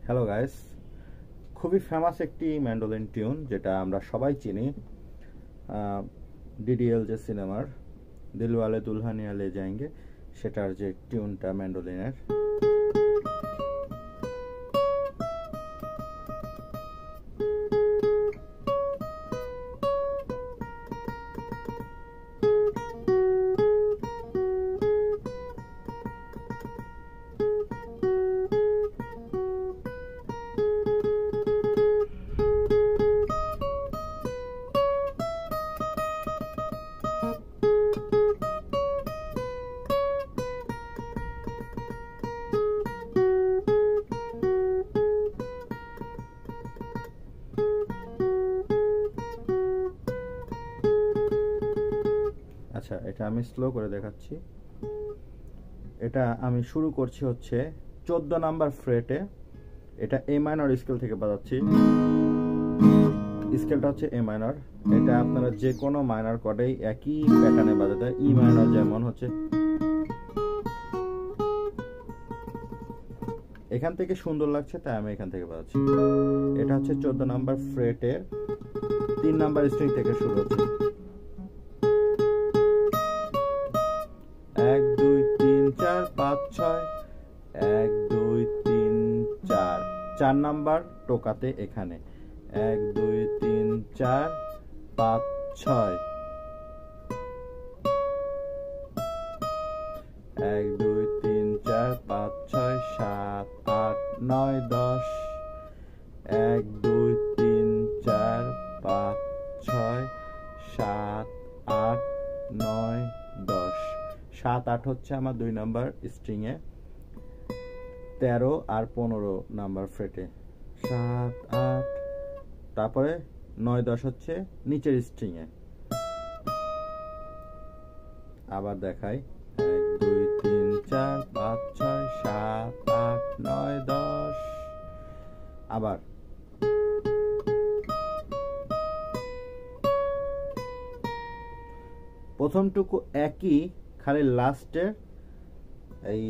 Hello guys, খুবই famous একটি mandolin tune যেটা আমরা সবাই চিনি। ডিডিএল যে সিনেমার দিলওয়ালে দুলহানিয়া লে যায়েঙ্গে সেটার যে টিউনটা ম্যান্ডোলিনের। আচ্ছা, এটা আমি স্লো করে দেখাচ্ছি। এটা আমি শুরু করছি হচ্ছে 14 নাম্বার ফ্রেটে। এটা এ মাইনর স্কেল থেকে বাজাচ্ছি। স্কেলটা হচ্ছে এ মাইনর। এটা আপনারা যে কোনো মাইনর কর্ডেই একই প্যাটার্নে বাজাতে হয়। ই মাইনর যেমন হচ্ছে এখান থেকে সুন্দর লাগছে তাই আমি এখান থেকে বাজাচ্ছি। এটা হচ্ছে 14 নাম্বার ফ্রেটের 3 নাম্বার স্ট্রিং থেকে শুরু হচ্ছে। 1 2 3 4 5 6 1 2 3 4 4 নাম্বার টোকাতে এখানে 1 2 3 4 5 6 1 2 3 4 5 6 7 8 9 10 1 2 3 4 5 6 7 8 9 10 7 8 হচ্ছে আমার 2 নাম্বার স্ট্রিং এ, 13 আর 15 নাম্বার ফ্রেটে 7 8, তারপরে 9 10 হচ্ছে নিচের স্ট্রিং এ। আবার দেখাই 1 2 3 4 5 6 7 8 9 10। আবার প্রথমটুকু একই, খালি লাস্টের এই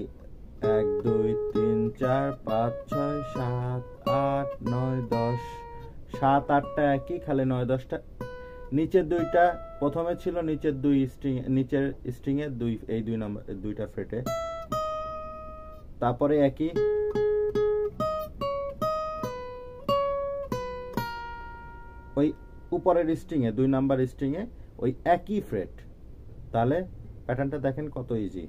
1 2 3 4 5 6 7 8 9 10 7 8টা একই, খালি 9 10টা নিচের দুইটা প্রথমে ছিল নিচের দুই স্ট্রিং, নিচের স্ট্রিং এ দুই, এই 2 নাম্বার দুইটা ফ্রেটে, তারপরে একই ওই উপরের স্ট্রিং এ 2 নাম্বার স্ট্রিং এ ওই একই ফ্রেট। তাহলে প্যাটার্নটা দেখেন কত ইজি।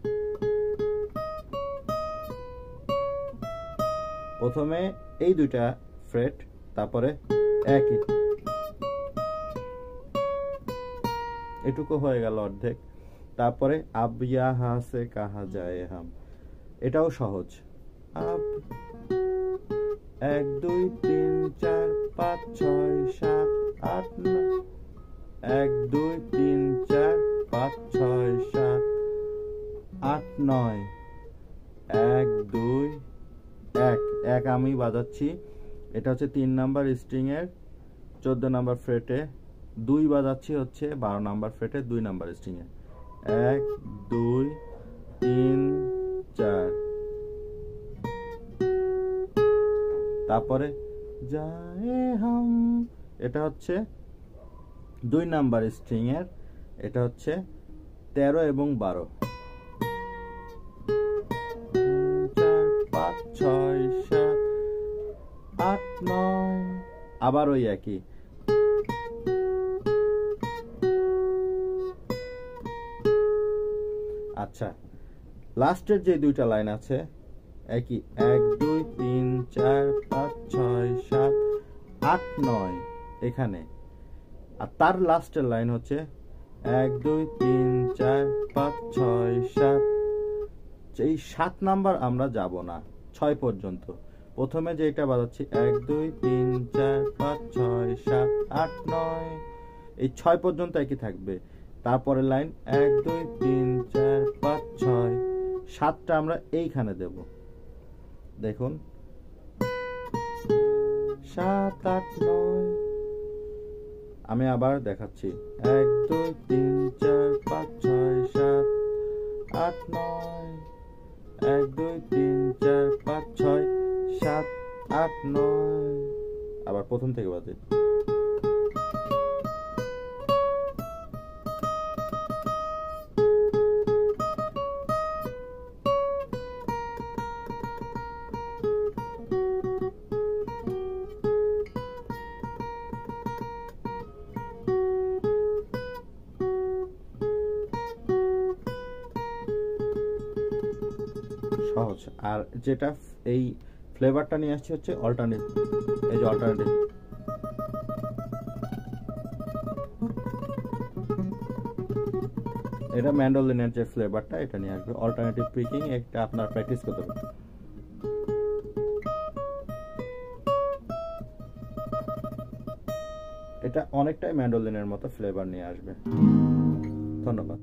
প্রথমে এই দুইটা ফ্রেট, তারপরে একই, এটুকু হয়ে গেল অর্ধেক। তারপরে আব ইয়াহা সে কাহা যায় হাম, এটাও সহজ। আব 1 2 3 4 5 6 7 8 9 1 2 3 4 5 6 7 8 9 1 2 1 1 আমি বাজাচ্ছি। এটা হচ্ছে 3 নাম্বার স্ট্রিং এর 14 নাম্বার ফ্রেটে, 2 বাজাচ্ছি হচ্ছে 12 নাম্বার ফ্রেটে 2 নাম্বার স্ট্রিং এ 1 2 3 4। তারপরে যায় হাম, এটা হচ্ছে 2 নাম্বার স্ট্রিং এর, এটা হচ্ছে 13 এবং 12 4 5 6 7 8 9, আবার ওই একই। আচ্ছা, লাস্টের যে দুইটা লাইন আছে একই 1 2 3 4 5 6 7 8 9 এখানে, আর তার লাস্টের লাইন হচ্ছে 1 2 3 4 5 6 7। এই 7 নাম্বার আমরা যাব না, 6 পর্যন্ত। প্রথমে যেটা বাজাচ্ছি 1 2 3 4 5 6 7 8 9, এই 6 পর্যন্ত একই থাকবে। তারপরে লাইন 1 2 3 4 5 6 7টা আমরা এইখানে দেব। দেখুন 7 8 9। আমি আবার দেখাচ্ছি 1 2 3 4 5 6 7 8 9 1 2 3 4 5 6 7 8 9 আবার প্রথম থেকে বাজে। সহজ। আর যেটা এই ফ্লেভারটা নিয়ে আসছে হচ্ছে অল্টারনেট, এই যে অল্টারনেটিভ, এটা ম্যান্ডোলিনের যে ফ্লেভারটা এটা নিয়ে আসবে। অল্টারনেটিভ পিকিং একটা আপনার প্র্যাকটিস করতে হবে। এটা অনেকটাই ম্যান্ডোলিনের মতো ফ্লেভার নিয়ে আসবে। ধন্যবাদ।